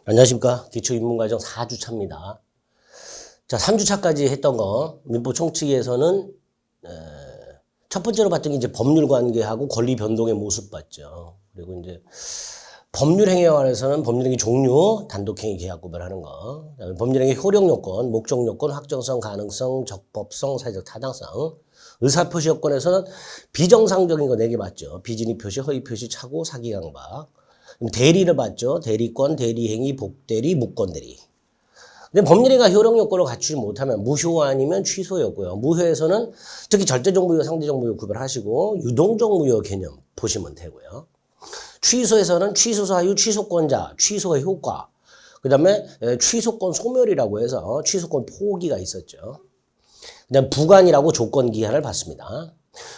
안녕하십니까. 기초입문과정 4주차입니다. 자, 3주차까지 했던 거, 민법 총칙에서는, 첫 번째로 봤던 게 이제 법률 관계하고 권리 변동의 모습 봤죠. 그리고 이제 법률 행위에 관해서는 법률행위 종류, 단독행위 계약 구별하는 거, 법률행위 효력 요건, 목적 요건, 확정성, 가능성, 적법성, 사회적 타당성, 의사표시 요건에서는 비정상적인 거 4개 봤죠. 비진입 표시, 허위 표시, 착오, 사기 강박. 대리를 봤죠. 대리권, 대리행위, 복대리, 무권대리. 근데 법률행위가 효력 요건을 갖추지 못하면 무효 아니면 취소였고요. 무효에서는 특히 절대적 무효, 상대적 무효 구별하시고 유동적 무효 개념 보시면 되고요. 취소에서는 취소 사유, 취소권자, 취소의 효과, 그 다음에 취소권 소멸이라고 해서 취소권 포기가 있었죠. 그 다음에 부관이라고 조건 기한을 봤습니다.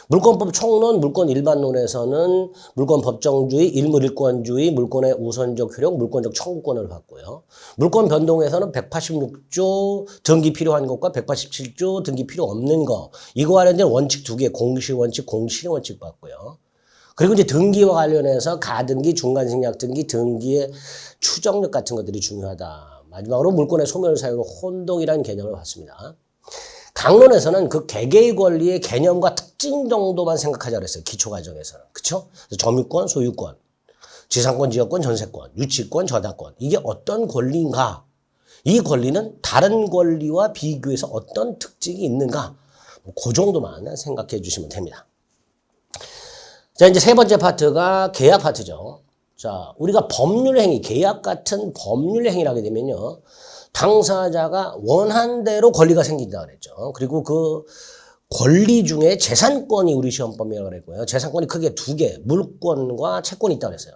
물권법 총론, 물권 일반론에서는 물권 법정주의, 일물일권주의, 물권의 우선적 효력, 물권적 청구권을 봤고요. 물권 변동에서는 186조 등기 필요한 것과 187조 등기 필요 없는 거, 이거 관련된 원칙 2개, 공시원칙, 공실의 원칙 봤고요. 그리고 이제 등기와 관련해서 가등기, 중간생략 등기, 등기의 추정력 같은 것들이 중요하다. 마지막으로 물권의 소멸 사유로 혼동이라는 개념을 봤습니다. 강론에서는 그 개개의 권리의 개념과 특징 정도만 생각하자 그랬어요. 기초과정에서는. 그쵸? 점유권, 소유권, 지상권, 지역권, 전세권, 유치권, 저당권. 이게 어떤 권리인가? 이 권리는 다른 권리와 비교해서 어떤 특징이 있는가? 그 정도만 생각해 주시면 됩니다. 자, 이제 세 번째 파트가 계약 파트죠. 자, 우리가 법률행위, 계약 같은 법률행위를 하게 되면요. 당사자가 원한 대로 권리가 생긴다 그랬죠. 그리고 그 권리 중에 재산권이 우리 시험법이라고 그랬고요. 재산권이 크게 2개, 물권과 채권이 있다고 그랬어요.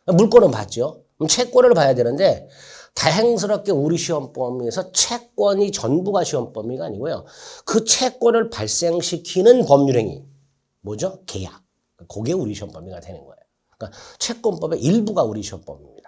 물권은 봤죠. 그럼 채권을 봐야 되는데 다행스럽게 우리 시험법에서 채권이 전부가 시험 범위가 아니고요. 그 채권을 발생시키는 법률행위. 뭐죠? 계약. 그게 우리 시험 범위가 되는 거예요. 그러니까 채권법의 일부가 우리 시험 범위입니다.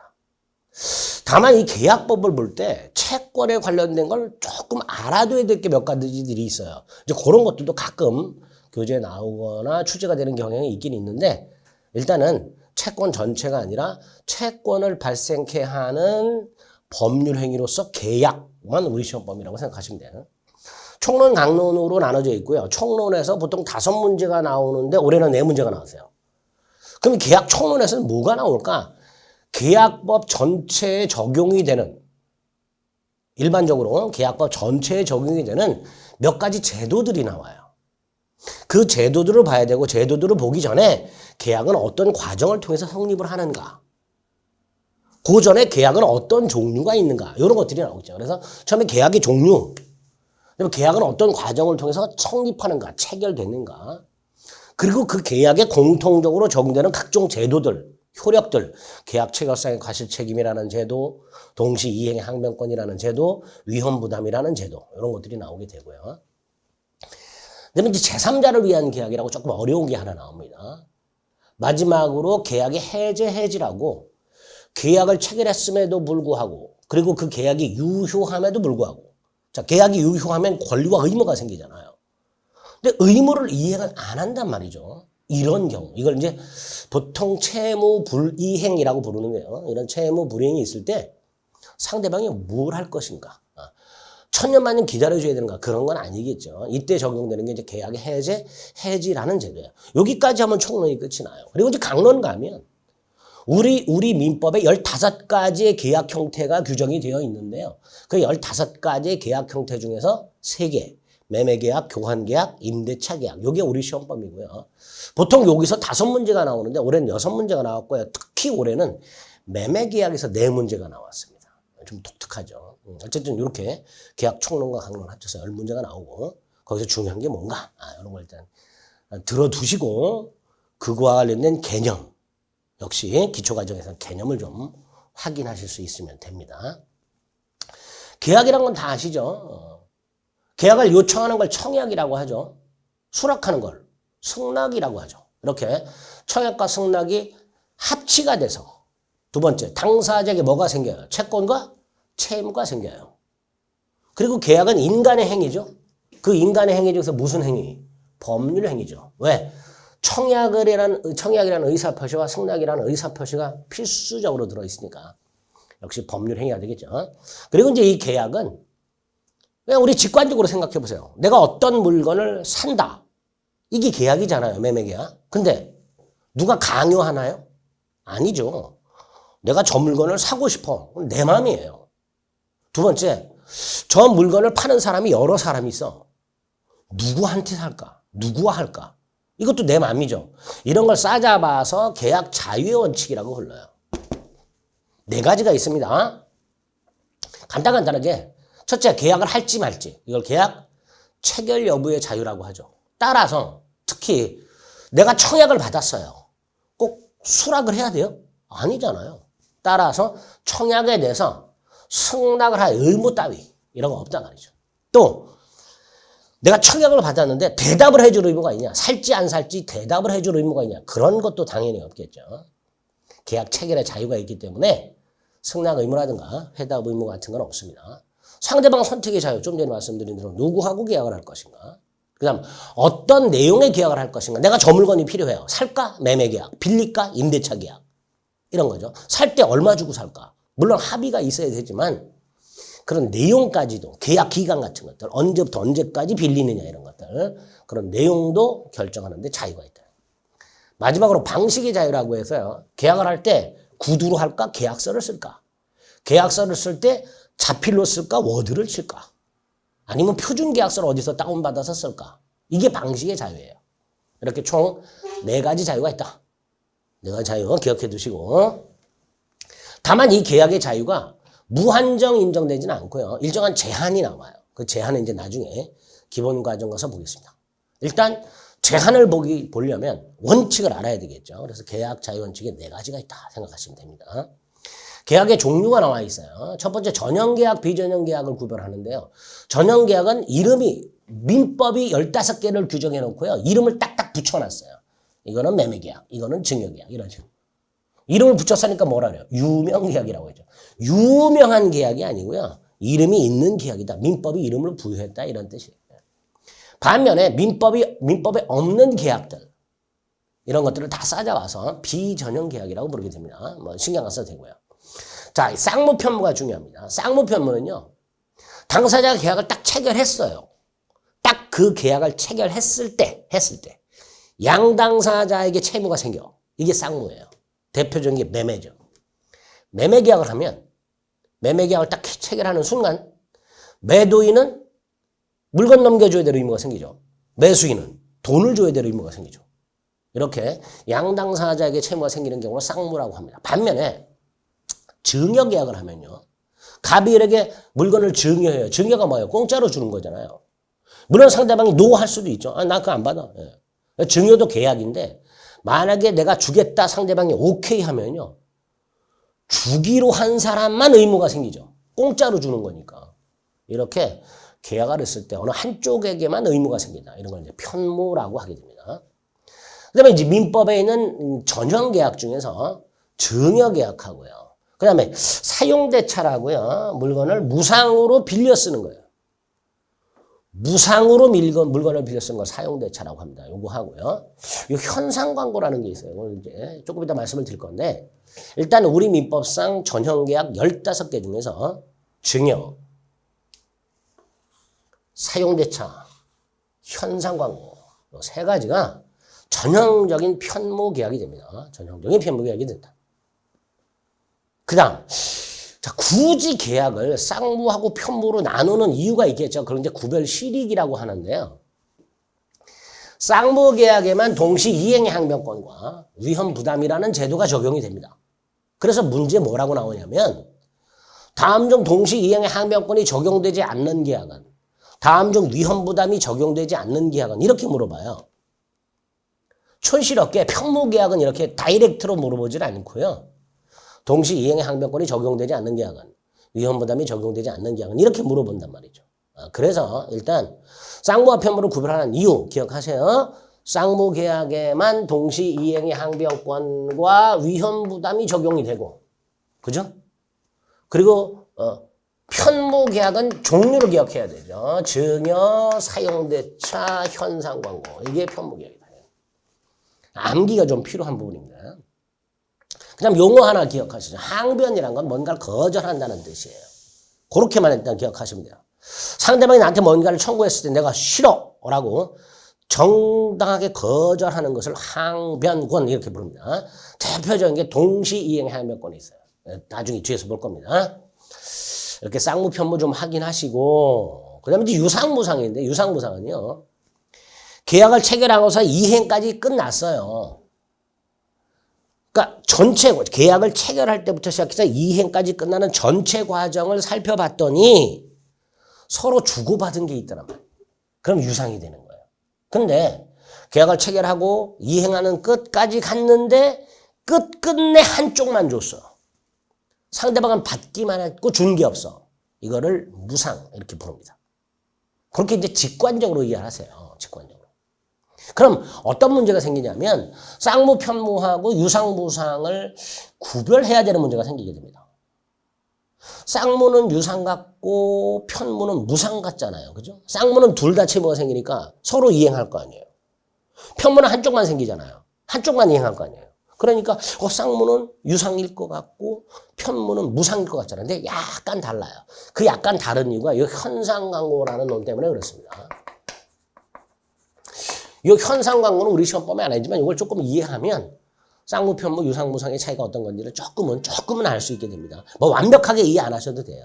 다만 이 계약법을 볼 때 채권에 관련된 걸 조금 알아둬야 될 게 몇 가지들이 있어요. 이제 그런 것들도 가끔 교재에 나오거나 출제가 되는 경향이 있긴 있는데 일단은 채권 전체가 아니라 채권을 발생케 하는 법률 행위로서 계약만 우리 시험법이라고 생각하시면 돼요. 총론, 강론으로 나눠져 있고요. 총론에서 보통 5문제가 나오는데 올해는 4문제가 나왔어요. 그럼 계약 총론에서는 뭐가 나올까? 계약법 전체에 적용이 되는, 일반적으로 계약법 전체에 적용이 되는 몇 가지 제도들이 나와요. 그 제도들을 봐야 되고 제도들을 보기 전에 계약은 어떤 과정을 통해서 성립을 하는가, 그 전에 계약은 어떤 종류가 있는가, 이런 것들이 나오죠. 그래서 처음에 계약의 종류, 계약은 어떤 과정을 통해서 성립하는가, 체결되는가, 그리고 그 계약에 공통적으로 적용되는 각종 제도들, 효력들, 계약 체결상의 과실책임이라는 제도, 동시 이행의 항변권이라는 제도, 위헌부담이라는 제도, 이런 것들이 나오게 되고요. 그다음에 이제 제3자를 위한 계약이라고 조금 어려운 게 하나 나옵니다. 마지막으로 계약의 해지라고 계약을 체결했음에도 불구하고, 그리고 그 계약이 유효함에도 불구하고, 자, 계약이 유효하면 권리와 의무가 생기잖아요. 근데 의무를 이행을 안 한단 말이죠. 이런 경우, 이걸 이제 보통 채무 불이행이라고 부르는데요. 이런 채무 불이행이 있을 때 상대방이 뭘 할 것인가, 천년만년 기다려줘야 되는가, 그런 건 아니겠죠. 이때 적용되는 게 이제 계약의 해지라는 제도예요. 여기까지 하면 총론이 끝이 나요. 그리고 이제 강론 가면 우리 민법에 15가지의 계약 형태가 규정이 되어 있는데요. 그 15가지의 계약 형태 중에서 3개. 매매계약, 교환계약, 임대차 계약. 이게 우리 시험법이고요. 보통 여기서 5문제가 나오는데 올해는 6문제가 나왔고요. 특히 올해는 매매계약에서 4문제가 나왔습니다. 좀 독특하죠. 어쨌든 이렇게 계약 총론과 강론 합쳐서 10문제가 나오고 거기서 중요한 게 뭔가, 이런 걸 일단 들어두시고 그거와 관련된 개념, 역시 기초과정에서 개념을 좀 확인하실 수 있으면 됩니다. 계약이란 건 다 아시죠? 계약을 요청하는 걸 청약이라고 하죠. 수락하는 걸 승낙이라고 하죠. 이렇게 청약과 승낙이 합치가 돼서 두 번째, 당사자에게 뭐가 생겨요? 채권과 채무가 생겨요. 그리고 계약은 인간의 행위죠. 그 인간의 행위 중에서 무슨 행위? 법률 행위죠. 왜? 청약이라는 의사표시와 승낙이라는 의사표시가 필수적으로 들어있으니까 역시 법률 행위가 되겠죠. 그리고 이제 이 계약은 그냥 우리 직관적으로 생각해 보세요. 내가 어떤 물건을 산다. 이게 계약이잖아요. 매매계약. 근데 누가 강요하나요? 아니죠. 내가 저 물건을 사고 싶어. 내 마음이에요. 두 번째, 저 물건을 파는 사람이 여러 사람이 있어. 누구한테 살까? 누구와 할까? 이것도 내 마음이죠. 이런 걸 싸잡아서 계약 자유의 원칙이라고 불러요. 네 가지가 있습니다. 간단하게 첫째, 계약을 할지 말지. 이걸 계약 체결 여부의 자유라고 하죠. 따라서 특히 내가 청약을 받았어요. 꼭 수락을 해야 돼요? 아니잖아요. 따라서 청약에 대해서 승낙을 할 의무 따위 이런 거 없단 말이죠. 또 내가 청약을 받았는데 대답을 해줄 의무가 있냐? 살지 안 살지 대답을 해줄 의무가 있냐? 그런 것도 당연히 없겠죠. 계약 체결의 자유가 있기 때문에 승낙 의무라든가 회답 의무 같은 건 없습니다. 상대방 선택의 자유, 좀 전에 말씀드린 대로 누구하고 계약을 할 것인가? 그 다음 어떤 내용의 계약을 할 것인가? 내가 저 물건이 필요해요. 살까? 매매계약, 빌릴까? 임대차 계약 이런 거죠. 살 때 얼마 주고 살까? 물론 합의가 있어야 되지만 그런 내용까지도 계약 기간 같은 것들 언제부터 언제까지 빌리느냐 이런 것들 그런 내용도 결정하는 데 자유가 있다. 마지막으로 방식의 자유라고 해서요. 계약을 할 때 구두로 할까? 계약서를 쓸까? 계약서를 쓸 때 자필로 쓸까? 워드를 칠까? 아니면 표준 계약서를 어디서 다운받아서 쓸까? 이게 방식의 자유예요. 이렇게 총 4가지 자유가 있다. 4가지 자유 기억해 두시고 다만 이 계약의 자유가 무한정 인정되지는 않고요. 일정한 제한이 나와요. 그 제한은 이제 나중에 기본 과정 가서 보겠습니다. 일단 제한을 보려면 원칙을 알아야 되겠죠. 그래서 계약 자유 원칙에 4가지가 있다 생각하시면 됩니다. 계약의 종류가 나와 있어요. 첫 번째 전형계약, 비전형계약을 구별하는데요. 전형계약은 이름이 민법이 15개를 규정해 놓고요. 이름을 딱딱 붙여놨어요. 이거는 매매계약, 이거는 증여계약 이런 식으로. 이름을 붙였으니까 뭐라 그래요? 유명계약이라고 했죠. 유명한 계약이 아니고요. 이름이 있는 계약이다. 민법이 이름을 부여했다 이런 뜻이에요. 반면에 민법에 없는 계약들 이런 것들을 다 싸잡아서 비전형 계약이라고 부르게 됩니다. 뭐 신경 안 써도 되고요. 자, 쌍무 편무가 중요합니다. 쌍무 편무는요. 당사자가 계약을 딱 체결했어요. 딱 그 계약을 체결했을 때 양당사자에게 채무가 생겨. 이게 쌍무예요. 대표적인 게 매매죠. 매매계약을 하면 매매계약을 딱 체결하는 순간 매도인은 물건 넘겨줘야 될 의무가 생기죠. 매수인은 돈을 줘야 될 의무가 생기죠. 이렇게 양당사자에게 채무가 생기는 경우를 쌍무라고 합니다. 반면에 증여계약을 하면요. 갑이에게 물건을 증여해요. 증여가 뭐예요? 공짜로 주는 거잖아요. 물론 상대방이 노 할 수도 있죠. 나 그거 안 받아. 예. 증여도 계약인데 만약에 내가 주겠다 상대방이 오케이 하면요. 주기로 한 사람만 의무가 생기죠. 공짜로 주는 거니까. 이렇게 계약을 했을 때 어느 한쪽에게만 의무가 생긴다. 이런 걸 이제 편무라고 하게 됩니다. 그 다음에 이제 민법에 있는 전형계약 중에서 증여계약하고요. 그 다음에 사용대차라고요. 물건을 무상으로 빌려 쓰는 거예요. 무상으로 물건을 빌려 쓰는 걸 사용대차라고 합니다. 요거 하고요. 이 현상광고라는 게 있어요. 이걸 이제 조금 이따 말씀을 드릴 건데 일단 우리 민법상 전형계약 15개 중에서 증여, 사용대차, 현상광고 이 3가지가 전형적인 편무계약이 됩니다. 전형적인 편무계약이 된다. 그 다음 자, 굳이 계약을 쌍무하고 편무로 나누는 이유가 있겠죠. 그런 이제 구별 실익이라고 하는데요. 쌍무 계약에만 동시 이행의 항변권과 위헌 부담이라는 제도가 적용이 됩니다. 그래서 문제 뭐라고 나오냐면 다음 중 동시 이행의 항변권이 적용되지 않는 계약은 다음 중 위헌 부담이 적용되지 않는 계약은 이렇게 물어봐요. 촌스럽게 편무 계약은 이렇게 다이렉트로 물어보질 않고요. 동시 이행의 항변권이 적용되지 않는 계약은 위헌 부담이 적용되지 않는 계약은 이렇게 물어본단 말이죠. 그래서 일단 쌍무와 편무를 구별하는 이유 기억하세요. 쌍무 계약에만 동시 이행의 항변권과 위헌 부담이 적용이 되고, 그죠? 그리고 편무 계약은 종류를 기억해야 되죠. 증여, 사용대차, 현상광고 이게 편무 계약이다. 암기가 좀 필요한 부분입니다. 그다음 용어 하나 기억하시죠. 항변이란 건 뭔가를 거절한다는 뜻이에요. 그렇게만 일단 기억하시면 돼요. 상대방이 나한테 뭔가를 청구했을 때 내가 싫어라고 정당하게 거절하는 것을 항변권 이렇게 부릅니다. 대표적인 게 동시이행 항변권이 있어요. 나중에 뒤에서 볼 겁니다. 이렇게 쌍무편무 좀 확인하시고 그 다음에 이제 유상무상인데 유상무상은요. 계약을 체결하고서 이행까지 끝났어요. 그러니까 전체 계약을 체결할 때부터 시작해서 이행까지 끝나는 전체 과정을 살펴봤더니 서로 주고받은 게 있더란 말이에요. 그럼 유상이 되는 거예요. 근데 계약을 체결하고 이행하는 끝까지 갔는데 끝내 한쪽만 줬어. 상대방은 받기만 했고 준 게 없어. 이거를 무상 이렇게 부릅니다. 그렇게 이제 직관적으로 이해하세요. 직관적으로. 그럼 어떤 문제가 생기냐면 쌍무편무하고 유상무상을 구별해야 되는 문제가 생기게 됩니다. 쌍무는 유상 같고 편무는 무상 같잖아요. 그죠? 쌍무는 둘 다 채무가 생기니까 서로 이행할 거 아니에요. 편무는 한쪽만 생기잖아요. 한쪽만 이행할 거 아니에요. 그러니까 쌍무는 유상일 것 같고 편무는 무상일 것 같잖아요. 근데 약간 달라요. 그 약간 다른 이유가 이 현상광고라는 놈 때문에 그렇습니다. 이 현상광고는 우리 시험범위 안 하지만 이걸 조금 이해하면 쌍무, 편무, 유상무상의 차이가 어떤 건지를 조금은 알 수 있게 됩니다. 뭐 완벽하게 이해 안 하셔도 돼요.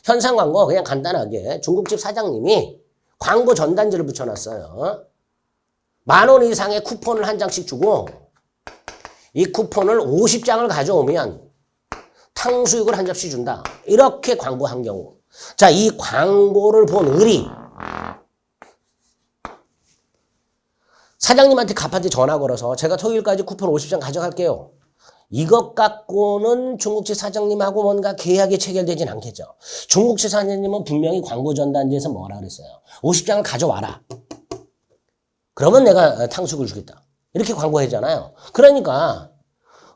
현상광고 그냥 간단하게 중국집 사장님이 광고 전단지를 붙여놨어요. 10,000원 이상의 쿠폰을 한 장씩 주고 이 쿠폰을 50장을 가져오면 탕수육을 한 접시 준다. 이렇게 광고한 경우. 자, 이 광고를 본 을이 사장님한테 갑한테 전화 걸어서 제가 토요일까지 쿠폰 50장 가져갈게요. 이것 갖고는 중국집 사장님하고 뭔가 계약이 체결되진 않겠죠. 중국집 사장님은 분명히 광고 전단지에서 뭐라 그랬어요. 50장을 가져와라. 그러면 내가 탕수육을 주겠다. 이렇게 광고하잖아요. 그러니까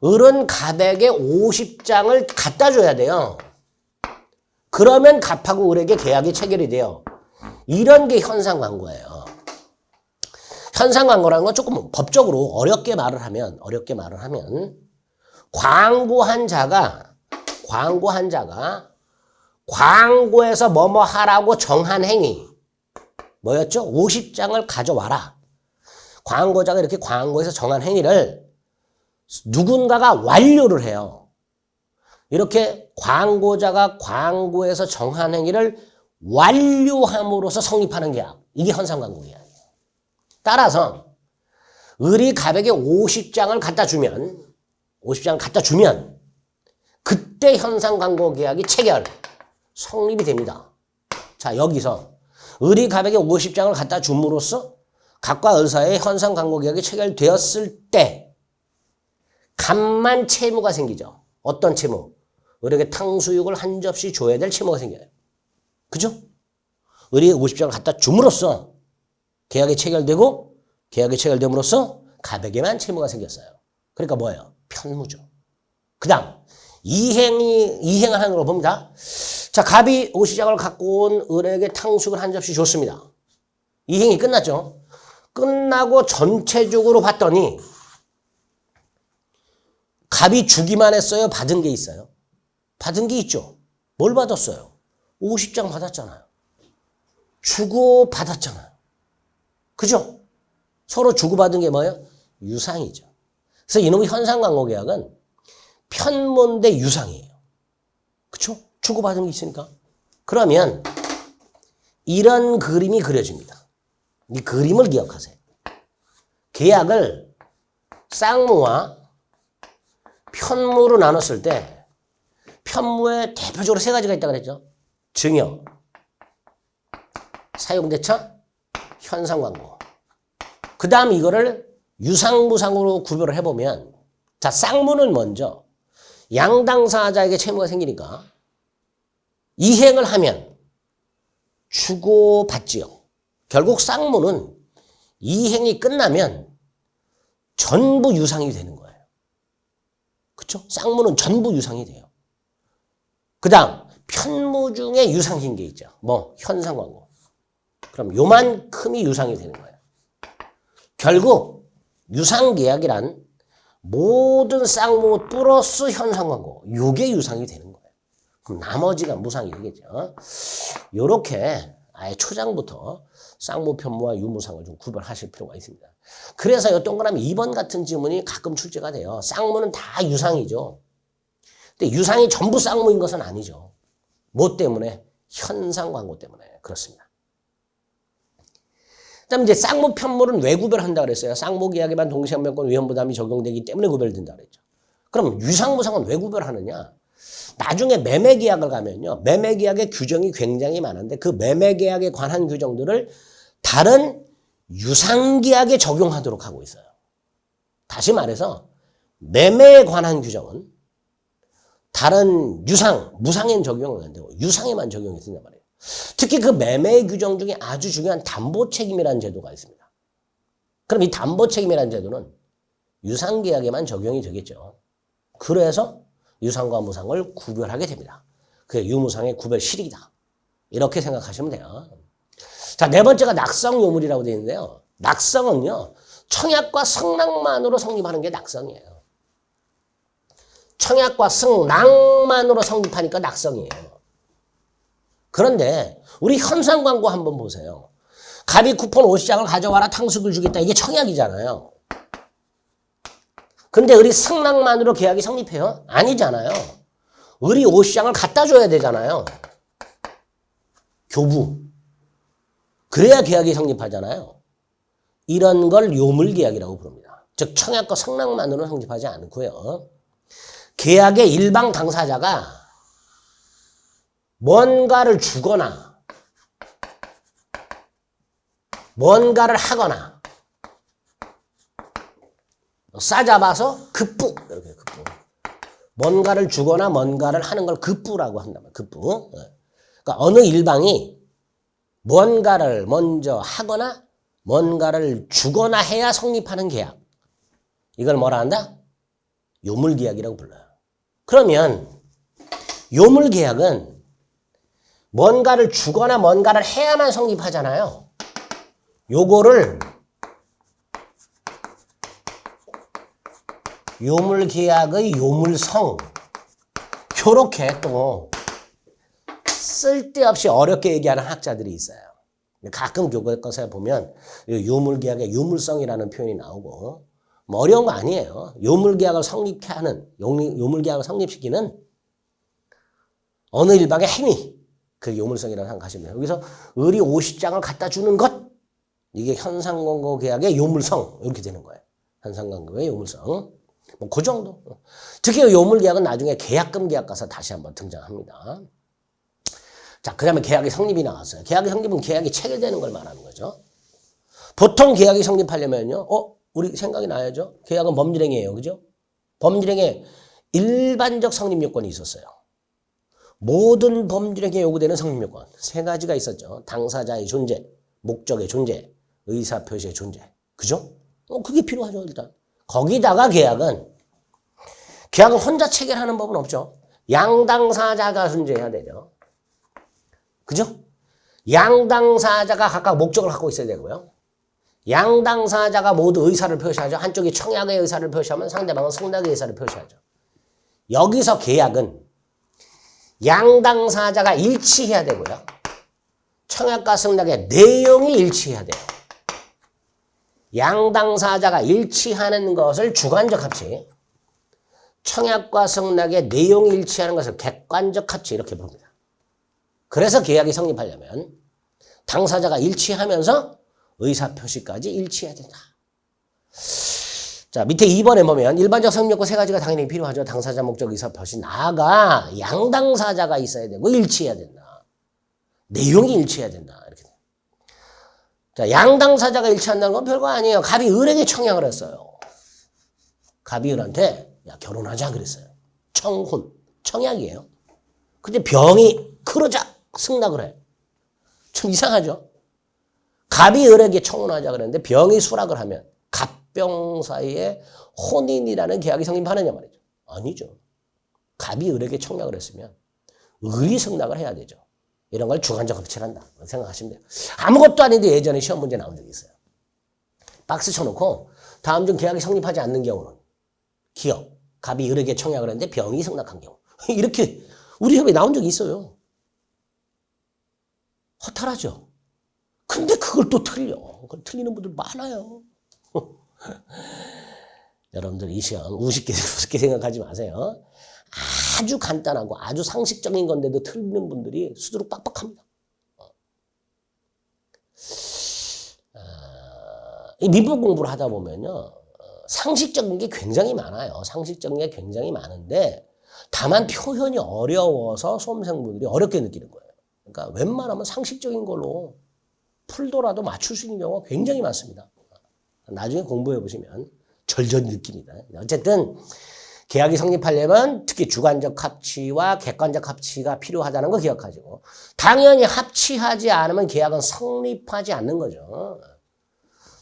을은 갑에게 50장을 갖다 줘야 돼요. 그러면 갑하고 을에게 계약이 체결이 돼요. 이런 게 현상 광고예요. 현상 광고라는 건 조금 법적으로 어렵게 말을 하면 광고한 자가 광고에서 뭐뭐 하라고 정한 행위 뭐였죠? 50장을 가져와라. 광고자가 이렇게 광고에서 정한 행위를 누군가가 완료를 해요. 이렇게 광고자가 광고에서 정한 행위를 완료함으로써 성립하는 계약. 이게 현상광고 계약이에요. 따라서 을이 갑에게 50장을 갖다 주면 그때 현상광고 계약이 체결, 성립이 됩니다. 자, 여기서 을이 갑에게 50장을 갖다 줌으로써 갑과 을 사이의 현상광고 계약이 체결되었을 때 갑만 채무가 생기죠. 어떤 채무? 을에게 탕수육을 한 접시 줘야 될 채무가 생겨요. 그죠? 을이 50장을 갖다 줌으로써 계약이 체결됨으로써 갑에게만 채무가 생겼어요. 그러니까 뭐예요? 편무죠. 그 다음 이행을 하는 걸 봅니다. 자, 갑이 50장을 갖고 온 을에게 탕수육을 한 접시 줬습니다. 이행이 끝났죠. 끝나고 전체적으로 봤더니 갑이 주기만 했어요? 받은 게 있어요? 받은 게 있죠. 뭘 받았어요? 50장 받았잖아요. 주고 받았잖아요. 그죠? 서로 주고받은 게 뭐예요? 유상이죠. 그래서 이놈의 현상광고 계약은 편무인데 유상이에요. 그쵸? 주고받은 게 있으니까. 그러면 이런 그림이 그려집니다. 이 그림을 기억하세요. 계약을 쌍무와 편무로 나눴을 때 편무에 대표적으로 세 가지가 있다고 그랬죠. 증여, 사용대차, 현상광고. 그 다음 이거를 유상무상으로 구별을 해보면 자, 쌍무는 먼저 양당사자에게 채무가 생기니까 이행을 하면 주고받지요. 결국 쌍무는 이행이 끝나면 전부 유상이 되는 거예요. 그렇죠? 쌍무는 전부 유상이 돼요. 그 다음 편무 중에 유상인 게 있죠. 뭐 현상광고. 그럼 요만큼이 유상이 되는 거예요. 결국 유상계약이란 모든 쌍무 플러스 현상광고. 요게 유상이 되는 거예요. 그럼 나머지가 무상이 되겠죠. 요렇게 아예 초장부터 쌍무 편무와 유무상을 좀 구별하실 필요가 있습니다. 그래서 이 동그라미 2번 같은 지문이 가끔 출제가 돼요. 쌍무는 다 유상이죠. 근데 유상이 전부 쌍무인 것은 아니죠. 뭐 때문에? 현상광고 때문에. 그렇습니다. 그다음 이제 쌍무 편무는 왜 구별한다 그랬어요? 쌍무 계약에만 동시한명권 위헌부담이 적용되기 때문에 구별된다 그랬죠. 그럼 유상무상은 왜 구별하느냐? 나중에 매매 계약을 가면요. 매매 계약의 규정이 굉장히 많은데 그 매매 계약에 관한 규정들을 다른 유상 계약에 적용하도록 하고 있어요. 다시 말해서 매매에 관한 규정은 다른 유상, 무상엔 적용은 안 되고 유상에만 적용이 된단 말이에요. 특히 그 매매 규정 중에 아주 중요한 담보 책임이라는 제도가 있습니다. 그럼 이 담보 책임이라는 제도는 유상 계약에만 적용이 되겠죠. 그래서 유상과 무상을 구별하게 됩니다. 그게 유무상의 구별 실익이다. 이렇게 생각하시면 돼요. 자, 네 번째가 낙성 요물이라고 되어 있는데요. 낙성은요, 청약과 승낙만으로 성립하는 게 낙성이에요. 청약과 승낙만으로 성립하니까 낙성이에요. 그런데 우리 현상광고 한번 보세요. 갑이 쿠폰 50장을 가져와라 탕수육을 주겠다. 이게 청약이잖아요. 근데 우리 승낙만으로 계약이 성립해요? 아니잖아요. 우리 50장을 갖다 줘야 되잖아요. 교부. 그래야 계약이 성립하잖아요. 이런 걸 요물계약이라고 부릅니다. 즉 청약과 승낙만으로는 성립하지 않고요. 계약의 일방 당사자가 뭔가를 주거나 뭔가를 하거나 싸잡아서 급부 이렇게 급부 뭔가를 주거나 뭔가를 하는 걸 급부라고 한단 말이에요. 급부. 그러니까 어느 일방이 뭔가를 먼저 하거나 뭔가를 주거나 해야 성립하는 계약. 이걸 뭐라 한다? 요물계약이라고 불러요. 그러면 요물계약은 뭔가를 주거나 뭔가를 해야만 성립하잖아요. 요거를 요물계약의 요물성 요렇게 또 쓸데없이 어렵게 얘기하는 학자들이 있어요. 가끔 교과서에 보면 요물계약의 요물성이라는 표현이 나오고 뭐 어려운 거 아니에요. 요물계약을 성립하는 요물계약을 성립시키는 어느 일방의 행위 그 요물성이라고 생각하시면 돼요. 여기서 의리 50장을 갖다 주는 것 이게 현상광고 계약의 요물성 이렇게 되는 거예요. 현상광고의 요물성 뭐 그 정도. 특히 요물계약은 나중에 계약금 계약 가서 다시 한번 등장합니다. 자, 그 다음에 계약의 성립이 나왔어요. 계약의 성립은 계약이 체결되는 걸 말하는 거죠. 보통 계약이 성립하려면요. 우리 생각이 나야죠. 계약은 법률행위예요. 그죠? 법률행위에 일반적 성립 요건이 있었어요. 모든 법률행위에 요구되는 성립 요건. 세 가지가 있었죠. 당사자의 존재, 목적의 존재, 의사표시의 존재. 그죠? 그게 필요하죠, 일단. 거기다가 계약은 혼자 체결하는 법은 없죠. 양당사자가 존재해야 되죠. 그죠? 양당사자가 각각 목적을 갖고 있어야 되고요. 양당사자가 모두 의사를 표시하죠. 한쪽이 청약의 의사를 표시하면 상대방은 승낙의 의사를 표시하죠. 여기서 계약은 양당사자가 일치해야 되고요. 청약과 승낙의 내용이 일치해야 돼요. 양당사자가 일치하는 것을 주관적 합치, 청약과 승낙의 내용이 일치하는 것을 객관적 합치 이렇게 부릅니다. 그래서 계약이 성립하려면 당사자가 일치하면서 의사표시까지 일치해야 된다. 자, 밑에 2번에 보면 일반적 성립 요건 세 가지가 당연히 필요하죠. 당사자, 목적, 의사표시. 나아가 양당사자가 있어야 되고 일치해야 된다. 내용이 일치해야 된다. 이렇게. 자, 양당사자가 일치한다는 건 별거 아니에요. 갑이 을에게 청약을 했어요. 갑이 을한테 야, 결혼하자 그랬어요. 청혼, 청약이에요. 근데 병이 그러자 승낙을 해. 좀 이상하죠? 갑이 을에게 청혼하자 그랬는데 병이 수락을 하면 갑병 사이에 혼인이라는 계약이 성립하느냐 말이죠. 아니죠. 갑이 을에게 청약을 했으면 을이 승낙을 해야 되죠. 이런 걸 주관적 합치한다 생각하시면 돼요. 아무것도 아닌데 예전에 시험 문제 나온 적이 있어요. 박스 쳐놓고 다음 중 계약이 성립하지 않는 경우는 기업, 갑이 을에게 청약을 했는데 병이 승낙한 경우. 이렇게 우리 협의에 나온 적이 있어요. 허탈하죠. 근데 그걸 또 틀려. 그걸 틀리는 분들 많아요. 여러분들 이 시간 우습게 생각하지 마세요. 아주 간단하고 아주 상식적인 건데도 틀리는 분들이 수두룩 빡빡합니다. 이 민법 공부를 하다 보면요. 상식적인 게 굉장히 많아요. 상식적인 게 굉장히 많은데 다만 표현이 어려워서 수험생분들이 어렵게 느끼는 거예요. 그러니까 웬만하면 상식적인 걸로 풀더라도 맞출 수 있는 경우가 굉장히 많습니다. 나중에 공부해 보시면 절절 느낍니다. 어쨌든 계약이 성립하려면 특히 주관적 합치와 객관적 합치가 필요하다는 거 기억하시고 당연히 합치하지 않으면 계약은 성립하지 않는 거죠.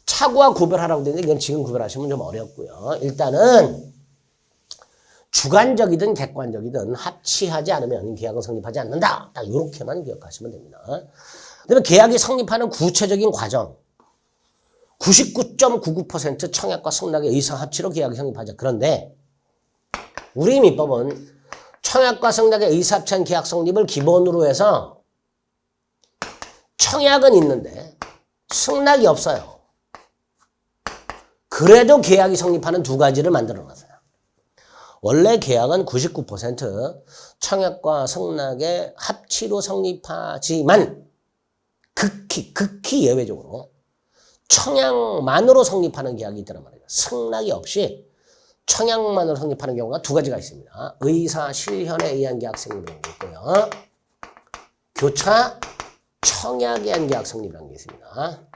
차구와 구별하라고 되는데 이건 지금 구별하시면 좀 어렵고요. 일단은 주관적이든 객관적이든 합치하지 않으면 계약은 성립하지 않는다. 딱 이렇게만 기억하시면 됩니다. 그다음에 계약이 성립하는 구체적인 과정. 99.99% 청약과 승낙의 의사 합치로 계약이 성립하죠. 그런데 우리 민법은 청약과 승낙의 의사 합치한 계약 성립을 기본으로 해서 청약은 있는데 승낙이 없어요. 그래도 계약이 성립하는 두 가지를 만들어 놨어요. 원래 계약은 99% 청약과 승낙의 합치로 성립하지만 극히 예외적으로 청약만으로 성립하는 계약이 있다는 말이에요. 승낙이 없이 청약만으로 성립하는 경우가 두 가지가 있습니다. 의사 실현에 의한 계약 성립이라는 게 있고요. 교차 청약에 의한 계약 성립이라는 게 있습니다.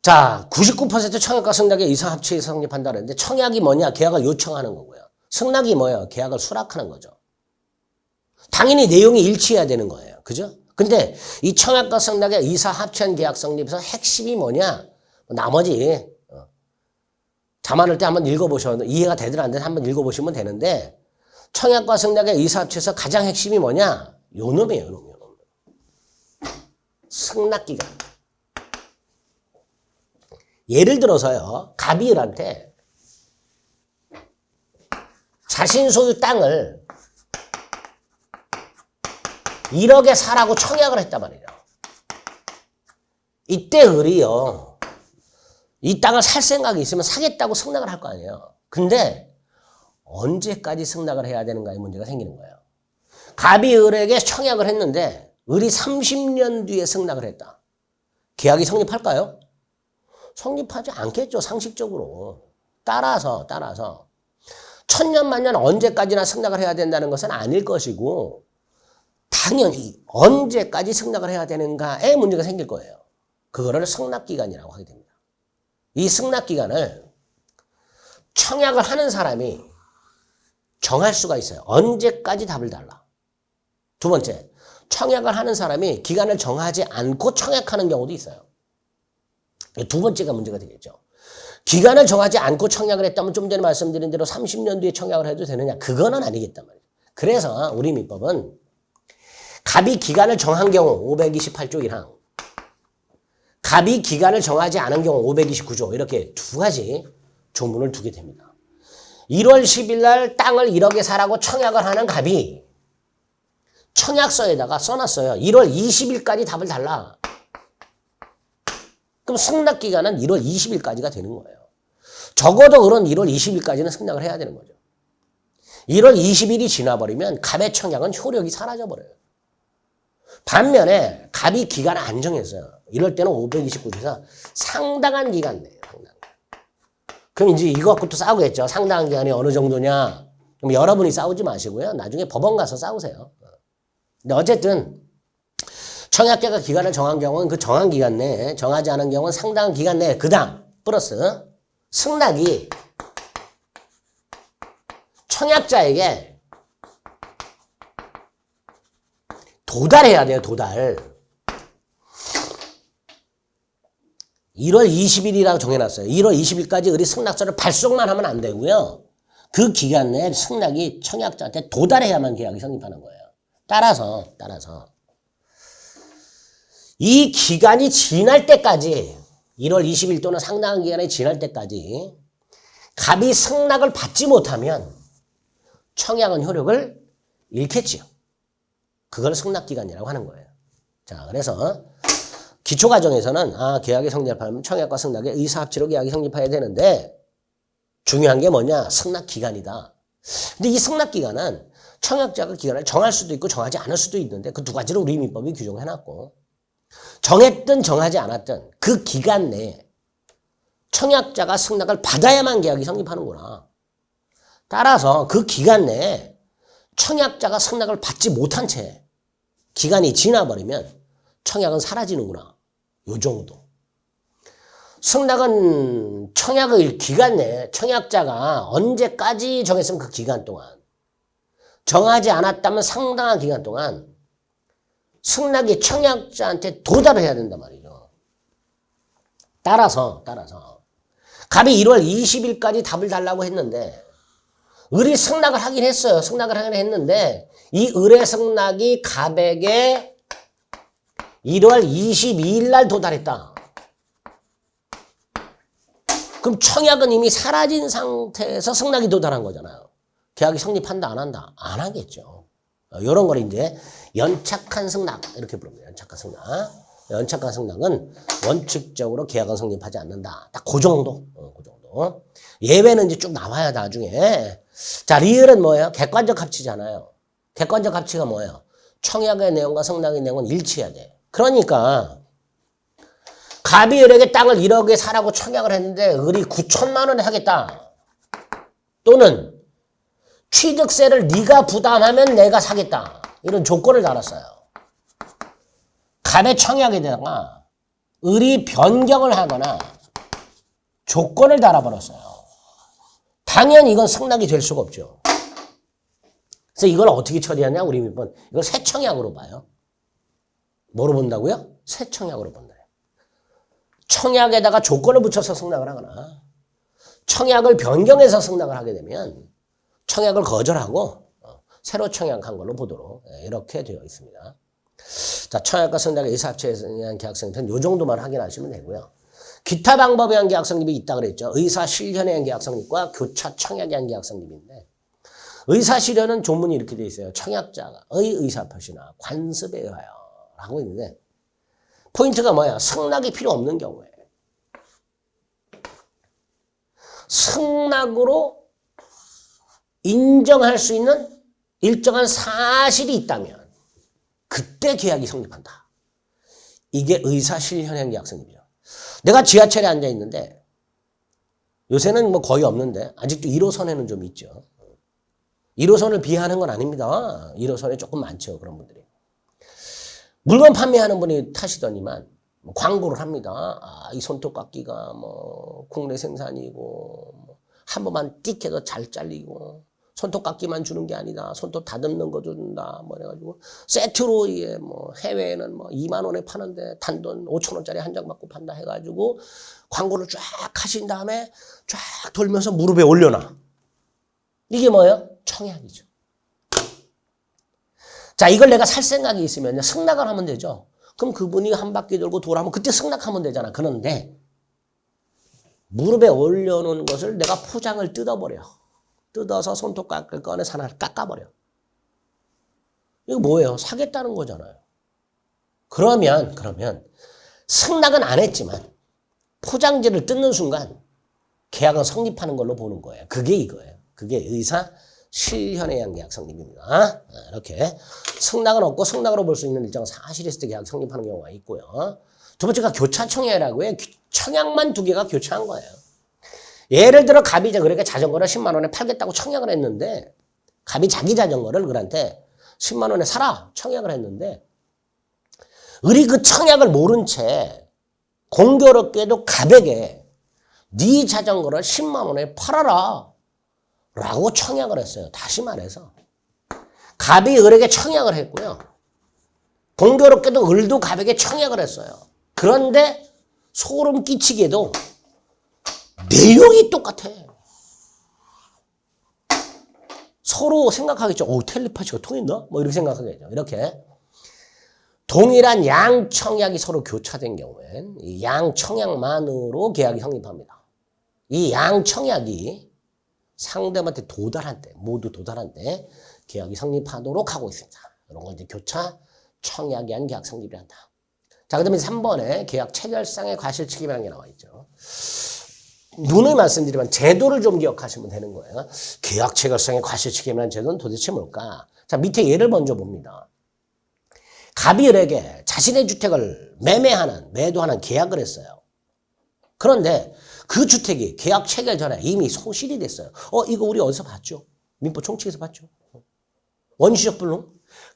자, 99% 청약과 승낙의 의사 합치에서 성립한다 그랬는데 청약이 뭐냐? 계약을 요청하는 거고요. 승낙이 뭐예요? 계약을 수락하는 거죠. 당연히 내용이 일치해야 되는 거예요. 그죠? 근데 이 청약과 승낙의 의사 합치한 계약 성립에서 핵심이 뭐냐? 나머지 잠안을 때 한번 읽어보셔도 이해가 되든 안 되든 한번 읽어보시면 되는데 청약과 승낙의 의사 합치에서 가장 핵심이 뭐냐? 요 놈이에요. 요 놈. 승낙기간. 예를 들어서요. 갑이 을한테 자신 소유 땅을 1억에 사라고 청약을 했단 말이에요. 이때 을이요. 이 땅을 살 생각이 있으면 사겠다고 승낙을 할 거 아니에요. 근데 언제까지 승낙을 해야 되는가의 문제가 생기는 거예요. 갑이 을에게 청약을 했는데 을이 30년 뒤에 승낙을 했다. 계약이 성립할까요? 성립하지 않겠죠. 상식적으로. 따라서 천년만년 언제까지나 승낙을 해야 된다는 것은 아닐 것이고 당연히 언제까지 승낙을 해야 되는가에 문제가 생길 거예요. 그거를 승낙기간이라고 하게 됩니다. 이 승낙기간을 청약을 하는 사람이 정할 수가 있어요. 언제까지 답을 달라. 두 번째, 청약을 하는 사람이 기간을 정하지 않고 청약하는 경우도 있어요. 두 번째가 문제가 되겠죠. 기간을 정하지 않고 청약을 했다면 좀 전에 말씀드린 대로 30년 뒤에 청약을 해도 되느냐? 그거는 아니겠단 말이에요. 그래서 우리 민법은 갑이 기간을 정한 경우 528조 1항, 갑이 기간을 정하지 않은 경우 529조 이렇게 두 가지 조문을 두게 됩니다. 1월 10일 날 땅을 1억에 사라고 청약을 하는 갑이 청약서에다가 써놨어요. 1월 20일까지 답을 달라. 그럼 승낙기간은 1월 20일까지가 되는 거예요. 적어도 그런 1월 20일까지는 승낙을 해야 되는 거죠. 1월 20일이 지나버리면 갑의 청약은 효력이 사라져버려요. 반면에 갑이 기간을 안 정했어요. 이럴 때는 529조에서 상당한 기간 내요. 그럼 이제 이거 갖고 또 싸우겠죠. 상당한 기간이 어느 정도냐. 그럼 여러분이 싸우지 마시고요. 나중에 법원 가서 싸우세요. 근데 어쨌든 청약계가 기간을 정한 경우는 그 정한 기간 내에, 정하지 않은 경우는 상당한 기간 내에, 그 다음 플러스 승낙이 청약자에게 도달해야 돼요. 도달. 1월 20일이라고 정해놨어요. 1월 20일까지 을이 승낙서를 발송만 하면 안 되고요. 그 기간 내에 승낙이 청약자한테 도달해야만 계약이 성립하는 거예요. 따라서 이 기간이 지날 때까지 1월 20일 또는 상당한 기간이 지날 때까지 갑이 승낙을 받지 못하면 청약은 효력을 잃겠지요. 그걸 승낙기간이라고 하는 거예요. 자, 그래서 기초과정에서는 계약이 성립하면 청약과 승낙의 의사합치로 계약이 성립해야 되는데 중요한 게 뭐냐? 승낙기간이다. 근데 이 승낙기간은 청약자가 기간을 정할 수도 있고 정하지 않을 수도 있는데 그 두 가지를 우리 민법이 규정해놨고 정했든 정하지 않았든 그 기간 내에 청약자가 승낙을 받아야만 계약이 성립하는구나. 따라서 그 기간 내에 청약자가 승낙을 받지 못한 채 기간이 지나버리면 청약은 사라지는구나. 요 정도. 승낙은 청약의 기간 내에 청약자가 언제까지 정했으면 그 기간 동안 정하지 않았다면 상당한 기간 동안 승낙이 청약자한테 도달을 해야 된단 말이죠. 따라서 갑이 1월 20일까지 답을 달라고 했는데 을이 승낙을 하긴 했어요. 승낙을 하긴 했는데 이 을의 승낙이 갑에게 1월 22일 날 도달했다. 그럼 청약은 이미 사라진 상태에서 승낙이 도달한 거잖아요. 계약이 성립한다 안 한다? 안 하겠죠. 이런 걸 이제 연착한 승낙 이렇게 부릅니다. 연착한 승낙. 연착한 승낙은 원칙적으로 계약은 성립하지 않는다. 딱 그 정도. 그 정도. 예외는 이제 쭉 나와요, 나중에. 자, 리을은 뭐예요? 객관적 합치잖아요. 객관적 합치가 뭐예요? 청약의 내용과 승낙의 내용은 일치해야 돼. 그러니까 갑이 을에게 땅을 1억에 사라고 청약을 했는데 을이 9천만 원에 하겠다. 또는 취득세를 네가 부담하면 내가 사겠다. 이런 조건을 달았어요. 갑의 청약에다가 을이 변경을 하거나 조건을 달아버렸어요. 당연히 이건 승낙이 될 수가 없죠. 그래서 이걸 어떻게 처리하냐? 우리 민법은 이걸 새청약으로 봐요. 뭐로 본다고요? 새청약으로 본다. 청약에다가 조건을 붙여서 승낙을 하거나 청약을 변경해서 승낙을 하게 되면 청약을 거절하고 새로 청약한 걸로 보도록 이렇게 되어 있습니다. 자, 청약과 승낙의 의사합치에 의한 계약성립은 이 정도만 확인하시면 되고요. 기타 방법에 의한 계약성립이 있다 그랬죠. 의사실현에 의한 계약성립과 교차 청약에 의한 계약성립인데 의사실현은 조문이 이렇게 되어 있어요. 청약자의 의사표시나 관습에 의하여 라고 있는데 포인트가 뭐야? 승낙이 필요 없는 경우에 승낙으로 인정할 수 있는 일정한 사실이 있다면 그때 계약이 성립한다. 이게 의사실현행 계약성립이죠. 내가 지하철에 앉아 있는데 요새는 뭐 거의 없는데 아직도 1호선에는 좀 있죠. 1호선을 비하하는 건 아닙니다. 1호선에 조금 많죠. 그런 분들이. 물건 판매하는 분이 타시더니만 광고를 합니다. 이 손톱깎이가 뭐 국내 생산이고 한 번만 띡 해서 잘 잘리고 손톱깎이만 주는 게 아니다. 손톱 다듬는 거 준다. 뭐 해가지고 세트로 이게 뭐 해외에는 뭐 2만 원에 파는데 단돈 5천 원짜리 한 장 받고 판다 해가지고 광고를 쫙 하신 다음에 쫙 돌면서 무릎에 올려놔. 이게 뭐예요? 청약이죠. 자, 이걸 내가 살 생각이 있으면 승낙을 하면 되죠. 그럼 그분이 한 바퀴 돌고 돌아오면 그때 승낙하면 되잖아. 그런데 무릎에 올려놓은 것을 내가 포장을 뜯어버려. 뜯어서 손톱깎이를 꺼내서 하나 깎아버려. 이거 뭐예요? 사겠다는 거잖아요. 그러면 승낙은 안 했지만 포장지를 뜯는 순간 계약은 성립하는 걸로 보는 거예요. 그게 이거예요. 그게 의사 실현에 의한 계약 성립입니다. 이렇게 승낙은 없고 승낙으로 볼 수 있는 일정 사실이 있을 때 계약 성립하는 경우가 있고요. 두 번째가 교차청약이라고 해요. 청약만 두 개가 교차한 거예요. 예를 들어 갑이 그렇게 자전거를 10만 원에 팔겠다고 청약을 했는데 갑이 자기 자전거를 그한테 10만 원에 사라 청약을 했는데 을이 그 청약을 모른 채 공교롭게도 갑에게 네 자전거를 10만 원에 팔아라 라고 청약을 했어요. 다시 말해서 갑이 을에게 청약을 했고요. 공교롭게도 을도 갑에게 청약을 했어요. 그런데 소름 끼치게도 내용이 똑같아. 서로 생각하겠죠. 텔레파시가 통했나? 뭐 이렇게 생각하겠죠. 이렇게 동일한 양청약이 서로 교차된 경우엔 이 양청약만으로 계약이 성립합니다. 이 양청약이 상대방한테 도달한 때, 모두 도달한 때 계약이 성립하도록 하고 있습니다. 이런 걸 이제 교차 청약에 한 계약 성립이 한다. 자, 그 다음에 3번에 계약 체결상의 과실 책임이라는 게 나와 있죠. 눈을 말씀드리면 제도를 좀 기억하시면 되는 거예요. 계약 체결상의 과실 책임이라는 제도는 도대체 뭘까? 자, 밑에 예를 먼저 봅니다. 갑이 을에게 자신의 주택을 매도하는 계약을 했어요. 그런데 그 주택이 계약 체결 전에 이미 소실이 됐어요. 이거 우리 어디서 봤죠? 민법 총칙에서 봤죠? 원시적 불능?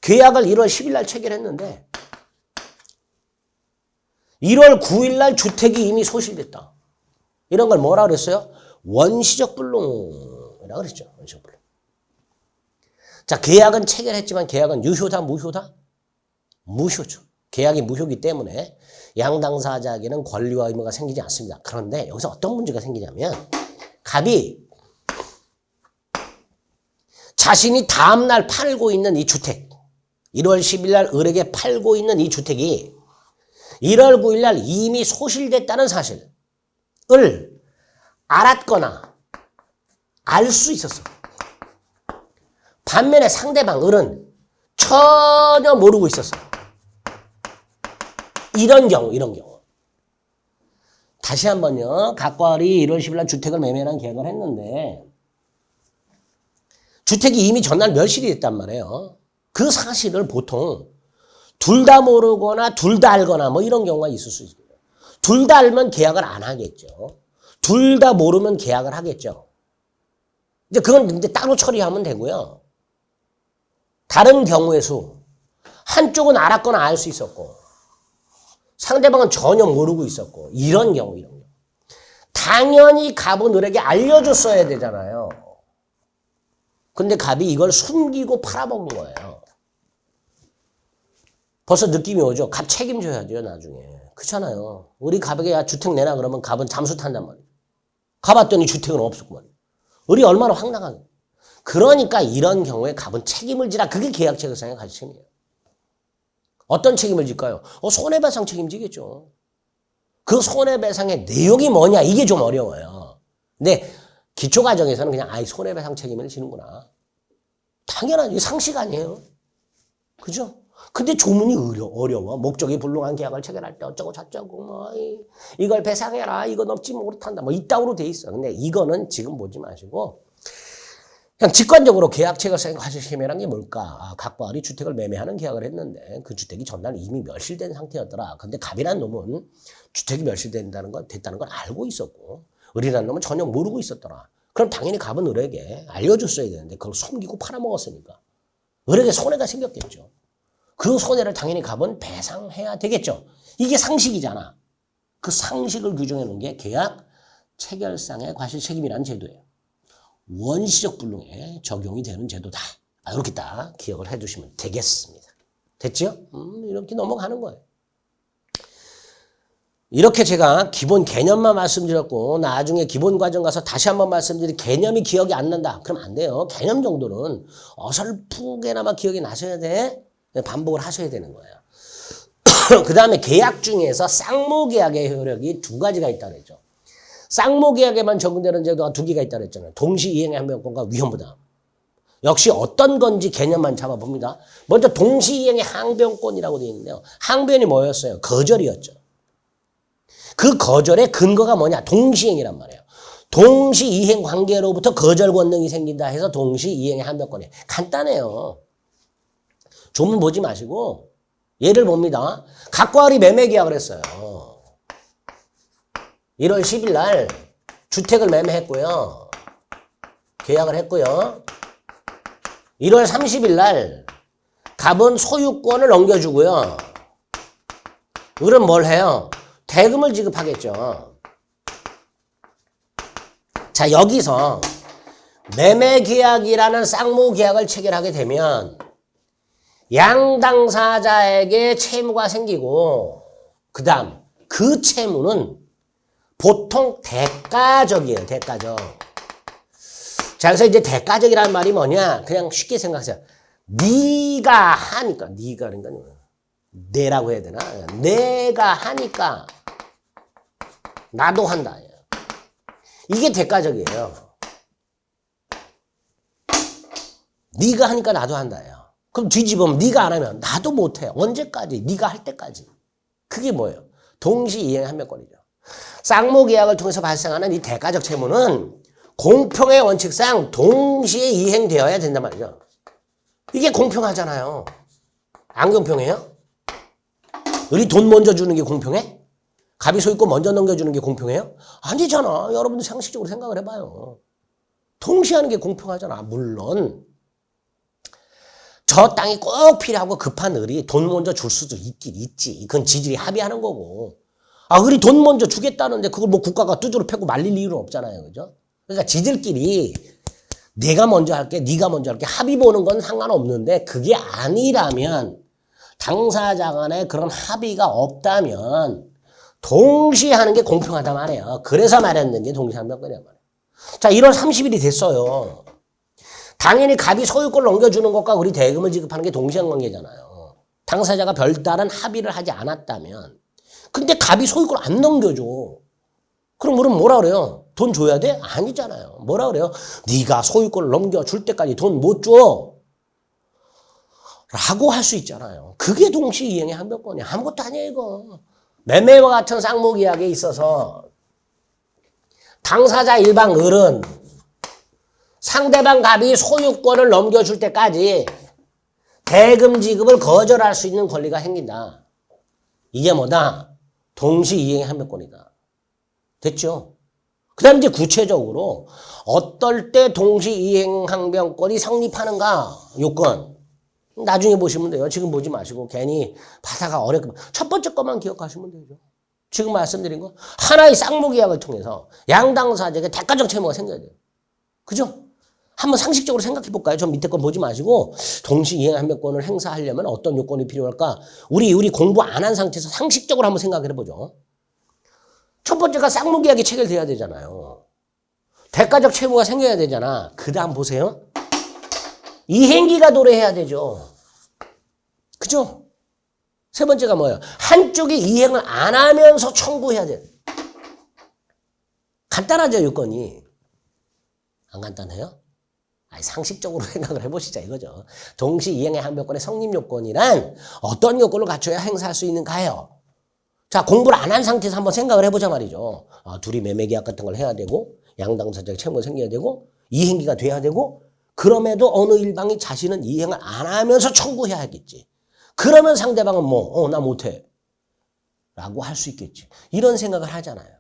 계약을 1월 10일 날 체결했는데 1월 9일 날 주택이 이미 소실됐다. 이런 걸 뭐라 그랬어요? 원시적 불능이라고 그랬죠. 원시적 불능. 자, 계약은 체결했지만 계약은 유효다, 무효다? 무효죠. 계약이 무효이기 때문에 양당사자에게는 권리와 의무가 생기지 않습니다. 그런데 여기서 어떤 문제가 생기냐면 갑이 자신이 다음날 팔고 있는 이 주택 1월 10일 날 을에게 팔고 있는 이 주택이 1월 9일 날 이미 소실됐다는 사실을 알았거나 알 수 있었어. 반면에 상대방 을은 전혀 모르고 있었어. 이런 경우. 다시 한번요. 갑과 을이 1월 10일 날 주택을 매매하는 계약을 했는데 주택이 이미 전날 멸실이 됐단 말이에요. 그 사실을 보통 둘 다 모르거나 둘 다 알거나 뭐 이런 경우가 있을 수 있어요. 둘 다 알면 계약을 안 하겠죠. 둘 다 모르면 계약을 하겠죠. 이제 그건 근데 따로 처리하면 되고요. 다른 경우의 수. 한쪽은 알았거나 알 수 있었고 상대방은 전혀 모르고 있었고 이런 경우. 당연히 갑은 을에게 알려줬어야 되잖아요. 근데 갑이 이걸 숨기고 팔아먹은 거예요. 벌써 느낌이 오죠? 갑 책임져야죠, 나중에. 그렇잖아요. 우리 갑에게 야, 주택 내놔 그러면 갑은 잠수 탄단 말이에요. 가봤더니 주택은 없었구만. 을이 얼마나 황당하게. 그러니까 이런 경우에 갑은 책임을 지라. 그게 계약 체결상의 가치이에요. 어떤 책임을 질까요? 손해배상 책임지겠죠. 그 손해배상의 내용이 뭐냐 이게 좀 어려워요. 근데 기초과정에서는 그냥 손해배상 책임을 지는구나. 당연한 상식 아니에요. 그죠? 근데 조문이 어려워. 목적이 불능한 계약을 체결할 때 어쩌고 저쩌고 뭐 이걸 배상해라. 이거 넘지 못한다. 뭐 이따구로 돼 있어. 근데 이거는 지금 보지 마시고 그냥 직관적으로 계약 체결상의 과실책임이라는 게 뭘까? 갑과 을이 주택을 매매하는 계약을 했는데 그 주택이 전날 이미 멸실된 상태였더라. 근데 갑이라는 놈은 주택이 멸실됐다는 걸 알고 있었고 을이라는 놈은 전혀 모르고 있었더라. 그럼 당연히 갑은 을에게 알려줬어야 되는데 그걸 숨기고 팔아먹었으니까 을에게 손해가 생겼겠죠. 그 손해를 당연히 갑은 배상해야 되겠죠. 이게 상식이잖아. 그 상식을 규정해 놓은 게 계약 체결상의 과실책임이라는 제도예요. 원시적 불능에 적용이 되는 제도다. 이렇게 딱 기억을 해두시면 되겠습니다. 됐죠? 이렇게 넘어가는 거예요. 이렇게 제가 기본 개념만 말씀드렸고 나중에 기본 과정 가서 다시 한번 말씀드린 개념이 기억이 안 난다. 그럼 안 돼요. 개념 정도는 어설프게나마 기억이 나셔야 돼. 반복을 하셔야 되는 거예요. 그 다음에 계약 중에서 쌍무계약의 효력이 두 가지가 있다고 했죠. 쌍무계약에만 적용되는 제도가 두 개가 있다고 했잖아요. 동시이행의 항변권과 위험부담. 역시 어떤 건지 개념만 잡아봅니다. 먼저 동시이행의 항변권이라고 되어 있는데요. 항변이 뭐였어요? 거절이었죠. 그 거절의 근거가 뭐냐? 동시이행이란 말이에요. 동시이행 관계로부터 거절 권능이 생긴다 해서 동시이행의 항변권이에요. 간단해요. 조문 보지 마시고 예를 봅니다. 갑과 을이 매매 계약을 했어요. 1월 10일 날 주택을 매매했고요. 계약을 했고요. 1월 30일 날 갑은 소유권을 넘겨주고요. 을은 뭘 해요? 대금을 지급하겠죠. 자, 여기서 매매계약이라는 쌍무계약을 체결하게 되면 양당사자에게 채무가 생기고 그 다음 그 채무는 보통 대가적이에요. 대가적. 자, 그래서 이제 대가적이라는 말이 뭐냐? 그냥 쉽게 생각하세요. 네가 하니까. 네가 그러니까 내라고 해야 되나? 내가 하니까 나도 한다. 이게 대가적이에요. 네가 하니까 나도 한다예요. 그럼 뒤집으면 네가 안 하면 나도 못해. 언제까지? 네가 할 때까지. 그게 뭐예요? 동시이행한명권이죠. 쌍무계약을 통해서 발생하는 이 대가적 채무는 공평의 원칙상 동시에 이행되어야 된단 말이죠. 이게 공평하잖아요. 안 공평해요? 우리 돈 먼저 주는 게 공평해? 갑이 소유권 먼저 넘겨주는 게 공평해요? 아니잖아. 여러분들 상식적으로 생각을 해봐요. 동시에 하는 게 공평하잖아. 물론 저 땅이 꼭 필요하고 급한 을이 돈 먼저 줄 수도 있긴 있지. 그건 지들이 합의하는 거고. 을이 돈 먼저 주겠다는데 그걸 뭐 국가가 두드러 패고 말릴 이유는 없잖아요. 그죠? 그러니까 지들끼리 내가 먼저 할게, 네가 먼저 할게 합의 보는 건 상관없는데 그게 아니라면 당사자 간에 그런 합의가 없다면 동시에 하는 게 공평하단 말이에요. 그래서 말했는 게 동시한명권이란 말이에요. 자, 1월 30일이 됐어요. 당연히 갑이 소유권을 넘겨주는 것과 우리 대금을 지급하는 게 동시한 관계잖아요. 당사자가 별다른 합의를 하지 않았다면. 근데 갑이 소유권 안 넘겨줘. 그럼 우리는 뭐라 그래요? 돈 줘야 돼? 아니잖아요. 뭐라 그래요? 네가 소유권을 넘겨줄 때까지 돈 못 줘. 라고 할 수 있잖아요. 그게 동시이행의 한명권이야. 아무것도 아니에요, 이거. 매매와 같은 쌍무계약에 있어서 당사자 일방 을은 상대방 갑이 소유권을 넘겨줄 때까지 대금 지급을 거절할 수 있는 권리가 생긴다. 이게 뭐다? 동시이행의 한명권이다. 됐죠? 그 다음에 이제 구체적으로 어떨 때 동시이행 항변권이 성립하는가? 요건. 나중에 보시면 돼요. 지금 보지 마시고 괜히 바다가 어렵게. 첫 번째 것만 기억하시면 되죠. 지금 말씀드린 거. 하나의 쌍무계약을 통해서 양당사자에게 대가적 채무가 생겨야 돼요. 그죠? 한번 상식적으로 생각해 볼까요? 저 밑에 건 보지 마시고 동시이행 한명권을 행사하려면 어떤 요건이 필요할까? 우리 공부 안 한 상태에서 상식적으로 한번 생각을 해보죠. 첫 번째가 쌍무계약이 체결돼야 되잖아요. 대가적 채무가 생겨야 되잖아. 그 다음 보세요. 이행기가 도래해야 되죠. 그죠? 세 번째가 뭐예요? 한쪽이 이행을 안 하면서 청구해야 돼. 간단하죠, 요건이. 안 간단해요? 아니, 상식적으로 생각을 해보시자 이거죠. 동시이행의 한명권의 성립요건이란 어떤 요건을 갖춰야 행사할 수 있는가요? 자, 공부를 안 한 상태에서 한번 생각을 해보자 말이죠. 둘이 매매계약 같은 걸 해야 되고 양당사자의 채무가 생겨야 되고 이행기가 돼야 되고 그럼에도 어느 일방이 자신은 이행을 안 하면서 청구해야 하겠지. 그러면 상대방은 나 못해. 라고 할 수 있겠지. 이런 생각을 하잖아요.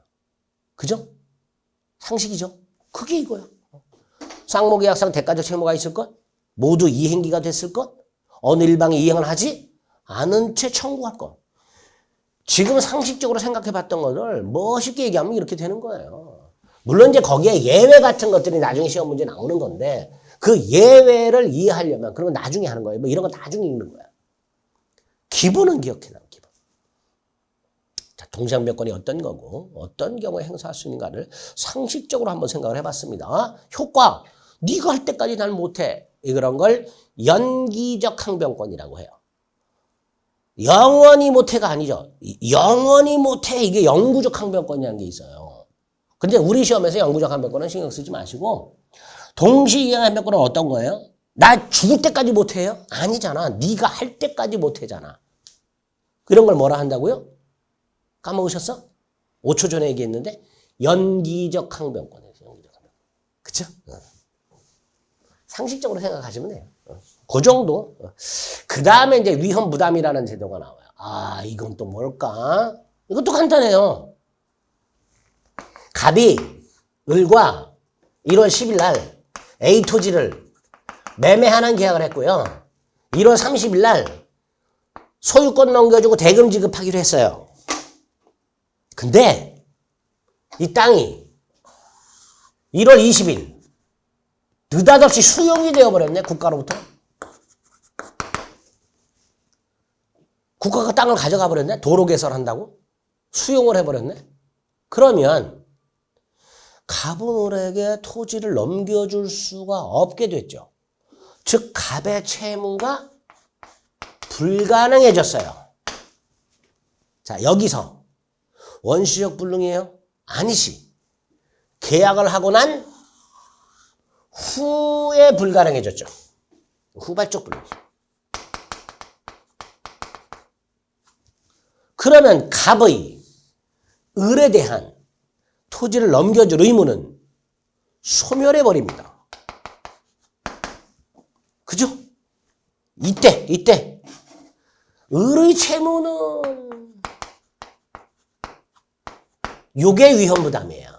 그죠? 상식이죠? 그게 이거야. 쌍무계약상 대가적 채무가 있을 것, 모두 이행기가 됐을 것, 어느 일방이 이행을 하지 않은 채 청구할 것. 지금 상식적으로 생각해 봤던 것을 멋있게 얘기하면 이렇게 되는 거예요. 물론 이제 거기에 예외 같은 것들이 나중에 시험 문제 나오는 건데 그 예외를 이해하려면 그러면 나중에 하는 거예요. 뭐 이런 거 나중에 읽는 거야. 기본은 기억해놔. 기본. 자, 동시한명권이 어떤 거고 어떤 경우에 행사할 수 있는가를 상식적으로 한번 생각을 해봤습니다. 효과. 네가 할 때까지 난 못해. 이런 걸 연기적 항변권이라고 해요. 영원히 못해가 아니죠. 영원히 못해. 이게 영구적 항변권이라는 게 있어요. 근데 우리 시험에서 영구적 항변권은 신경 쓰지 마시고 동시이행 항변권은 어떤 거예요? 나 죽을 때까지 못해요? 아니잖아. 네가 할 때까지 못해잖아. 그런 걸 뭐라 한다고요? 까먹으셨어? 5초 전에 얘기했는데 연기적 항변권이에요. 연기적 항변권. 그쵸? 상식적으로 생각하시면 돼요. 그 정도. 그 다음에 이제 위험 부담이라는 제도가 나와요. 이건 또 뭘까? 이것도 간단해요. 갑이 을과 1월 10일 날 A 토지를 매매하는 계약을 했고요. 1월 30일 날 소유권 넘겨주고 대금 지급하기로 했어요. 근데 이 땅이 1월 20일 느닷없이 수용이 되어버렸네. 국가로부터. 국가가 땅을 가져가 버렸네. 도로 개설한다고. 수용을 해버렸네. 그러면 갑은을에게 토지를 넘겨줄 수가 없게 됐죠. 즉 갑의 채무가 불가능해졌어요. 자, 여기서 원시적 불능이에요? 아니지. 계약을 하고 난 후에 불가능해졌죠. 후발적 불능이죠. 그러면 갑의 을에 대한 토지를 넘겨줄 의무는 소멸해버립니다. 그죠? 이때 을의 채무는 요게 위험부담이에요.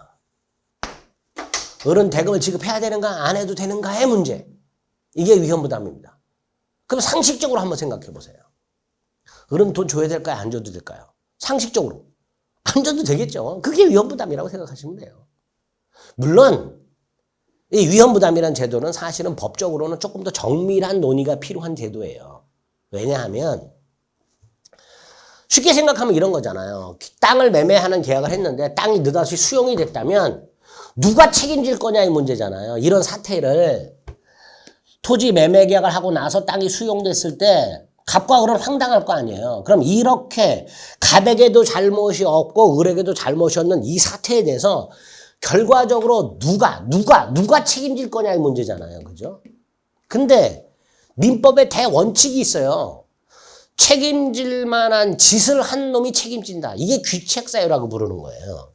을은 대금을 지급해야 되는가 안 해도 되는가의 문제. 이게 위험부담입니다. 그럼 상식적으로 한번 생각해 보세요. 을은 돈 줘야 될까요? 안 줘도 될까요? 상식적으로. 안 줘도 되겠죠. 그게 위험부담이라고 생각하시면 돼요. 물론 이 위험부담이라는 제도는 사실은 법적으로는 조금 더 정밀한 논의가 필요한 제도예요. 왜냐하면 쉽게 생각하면 이런 거잖아요. 땅을 매매하는 계약을 했는데 땅이 느닷없이 수용이 됐다면 누가 책임질 거냐의 문제잖아요. 이런 사태를 토지 매매 계약을 하고 나서 땅이 수용됐을 때 갑과 을은 황당할 거 아니에요. 그럼 이렇게 갑에게도 잘못이 없고 을에게도 잘못이 없는 이 사태에 대해서 결과적으로 누가 책임질 거냐의 문제잖아요. 그죠? 근데 민법에 대원칙이 있어요. 책임질 만한 짓을 한 놈이 책임진다. 이게 귀책사유라고 부르는 거예요.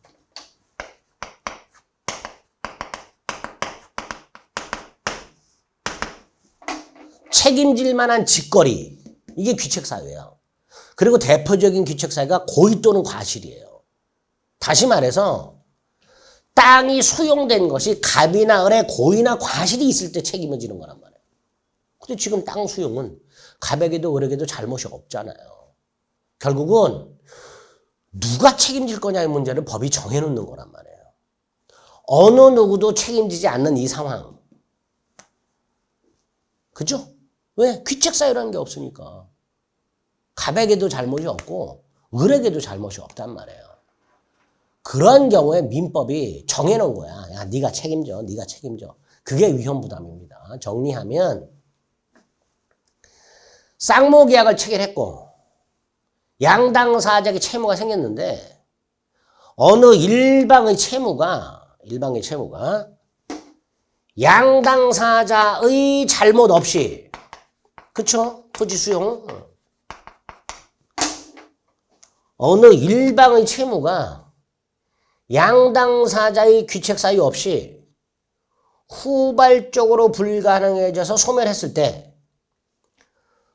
책임질 만한 짓거리. 이게 귀책사유예요. 그리고 대표적인 귀책사유가 고의 또는 과실이에요. 다시 말해서 땅이 수용된 것이 갑이나 을의 고의나 과실이 있을 때 책임을 지는 거란 말이에요. 근데 지금 땅 수용은 갑에게도 을에게도 잘못이 없잖아요. 결국은 누가 책임질 거냐의 문제를 법이 정해놓는 거란 말이에요. 어느 누구도 책임지지 않는 이 상황. 그죠? 왜? 귀책사유라는 게 없으니까. 갑에게도 잘못이 없고 을에게도 잘못이 없단 말이에요. 그런 경우에 민법이 정해놓은 거야. 야, 네가 책임져. 네가 책임져. 그게 위험부담입니다. 정리하면 쌍모계약을 체결했고 양당사자에게 채무가 생겼는데 어느 일방의 채무가 양당사자의 잘못 없이 그쵸? 토지 수용 어느 일방의 채무가 양당사자의 귀책사유 없이 후발적으로 불가능해져서 소멸했을 때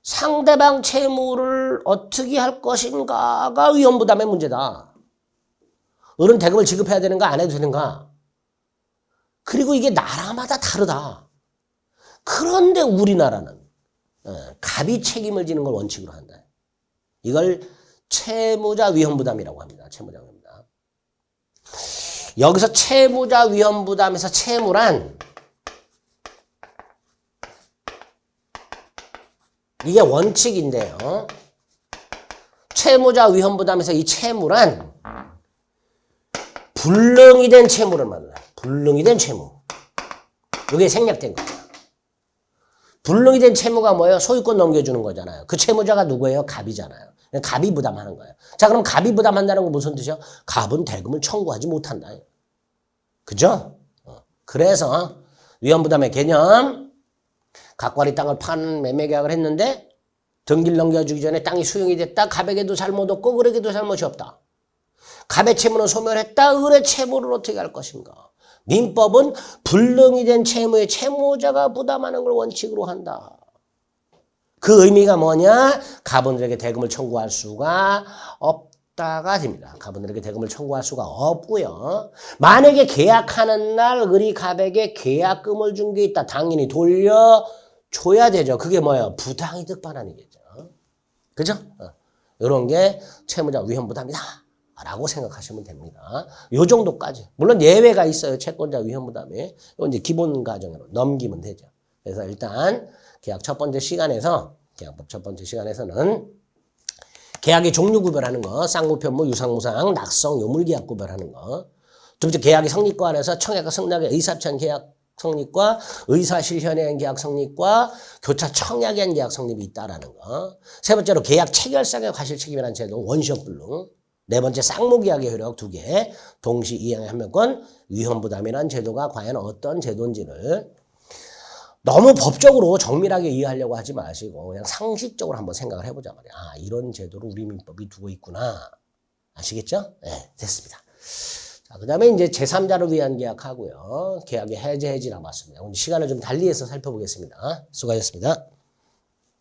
상대방 채무를 어떻게 할 것인가가 위험부담의 문제다. 을은 대금을 지급해야 되는가 안 해도 되는가. 그리고 이게 나라마다 다르다. 그런데 우리나라는 갑이 책임을 지는 걸 원칙으로 한다. 이걸 채무자 위험부담이라고 합니다. 채무자 위험부담. 여기서 채무자 위험부담에서 채무란 이게 원칙인데요. 채무자 위험부담에서 이 채무란 불능이 된 채무를 말합니다. 불능이 된 채무. 이게 생략된 거예요. 불능이 된 채무가 뭐예요? 소유권 넘겨주는 거잖아요. 그 채무자가 누구예요? 갑이잖아요. 갑이 부담하는 거예요. 자, 그럼 갑이 부담한다는 건 무슨 뜻이요? 갑은 대금을 청구하지 못한다. 그죠? 그래서 위험부담의 개념, 각과리 땅을 파는 매매계약을 했는데 등기를 넘겨주기 전에 땅이 수용이 됐다. 갑에게도 잘못 없고 을에게도 잘못이 없다. 갑의 채무는 소멸했다. 을의 채무를 어떻게 할 것인가? 민법은 불능이 된 채무의 채무자가 부담하는 걸 원칙으로 한다. 그 의미가 뭐냐? 갑은들에게 대금을 청구할 수가 없다가 됩니다. 갑은들에게 대금을 청구할 수가 없고요. 만약에 계약하는 날 을이 갑에게 계약금을 준 게 있다. 당연히 돌려줘야 되죠. 그게 뭐예요? 부당이득 반환이겠죠. 그죠? 이런 게 채무자 위험부담이다 라고 생각하시면 됩니다. 요 정도까지. 물론 예외가 있어요. 채권자 위험부담에. 이건 이제 기본 과정으로 넘기면 되죠. 그래서 일단 계약 첫 번째 시간에서, 계약법 첫 번째 시간에서는 계약의 종류 구별하는 거, 쌍무편무, 유상무상, 낙성, 요물계약 구별하는 거. 두 번째 계약의 성립과 안에서 청약과 승낙의 의사합치한 계약 성립과 의사실현에 의한 계약 성립과 교차 청약에 의한 계약 성립이 있다라는 거. 세 번째로 계약 체결상의 과실 책임이라는 제도 원시적 불능. 네 번째 쌍무계약의 효력 2개. 동시 이행의 한명권 위헌부담이라는 제도가 과연 어떤 제도인지를 너무 법적으로 정밀하게 이해하려고 하지 마시고 그냥 상식적으로 한번 생각을 해보자 말이야. 아, 이런 제도를 우리 민법이 두고 있구나. 아시겠죠? 네, 됐습니다. 자, 그 다음에 이제 제3자를 위한 계약하고요. 계약의 해제 해지 남았습니다. 오늘 시간을 좀 달리해서 살펴보겠습니다. 수고하셨습니다.